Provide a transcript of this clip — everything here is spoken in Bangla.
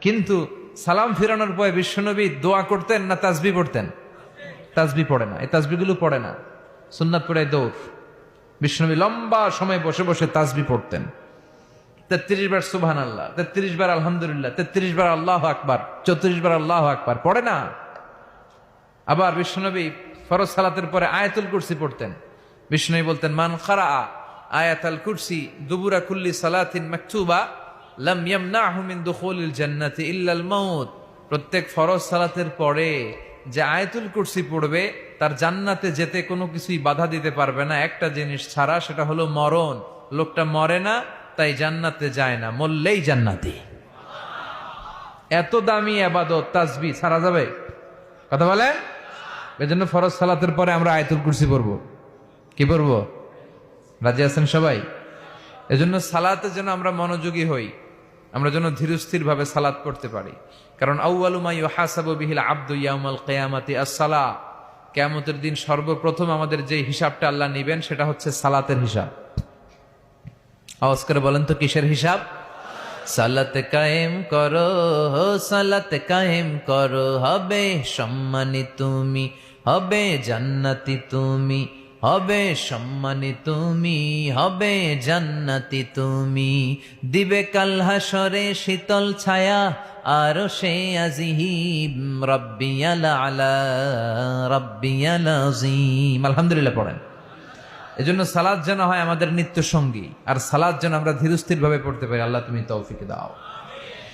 কিন্তু সালাম ফিরানোর পরে বিশ্বনবী দোয়া করতেন না তাসবিহ পড়তেন? তাসবিহ পড়ে না, এই তাসবিহগুলো পড়ে না, সুন্নাত পড়ে দৌড়। বিশ্বনবী লম্বা সময় বসে বসে তাসবিহ পড়তেন। 33 বার সুবহানাল্লাহ, 33 বার আলহামদুলিল্লাহ, 33 বার আল্লাহু আকবার, 34 বার আল্লাহু আকবার পড়ে না। আবার বিশ্বনবী ফরজ সালাতের পরে আয়াতুল কুরসি পড়তেন। বিশ্বনবী বলতেন, মান ক্বারা আয়াতুল কুরসি দুবুরা কুল্লি সালাতিন মাকতুবা লাম ইয়ামনাহু মিন দুখুলিল জান্নাতি ইল্লাল মাউত। প্রত্যেক ফরজ সালাতের পরে যে আয়াতুল কুরসি পড়বে তার জান্নাতে যেতে কোনো কিছুই বাধা দিতে পারবে না, একটা জিনিস ছাড়া, সেটা হলো মরণ। লোকটা মরে না, তাই জান্নাতে যায় না, মরলেই জান্নাতি। এত দামি ইবাদত তাসবিহ ছাড়া যাবে? কথা বলেন। এজন্য ফরজ সালাতের পরে আমরা আয়াতুল কুরসি পড়বো। কি পড়বো? রাজি আছেন সবাই? এজন্য সালাতে যেন আমরা মনোযোগী হই, আমরা যেন ধীরস্থির ভাবে সালাত পড়তে পারি। কারণ আউয়ালু মা ইউহাসাবু বিহিল আবদু ইয়াউমাল কিয়ামাতি আস-সালাহ। কিয়ামতের দিন সর্বপ্রথম আমাদের যে হিসাবটা আল্লাহ নেবেন সেটা হচ্ছে সালাতের হিসাব। আওয়াজ করে বলেন তো কিসের হিসাব? সালাত কায়েম করো, সালাত কায়েম করো, হবে সম্মানী তুমি, হবে জান্নাতি তুমি, হবে সম্মানী তুমি, হবে জান্নাতি তুমি। দিবে কাল হাসরে শীতল ছায়া আরশে আজিম, রাব্বিয়াল আলা রাব্বিয়াল আযীম। আলহামদুলিল্লাহ পড়েন। এজন্য সালাত যেন হয় আমাদের নিত্য সঙ্গী, আর সালাত যেন আমরা ধীরস্থির ভাবে পড়তে পারি। আল্লাহ তুমি তৌফিক দাও।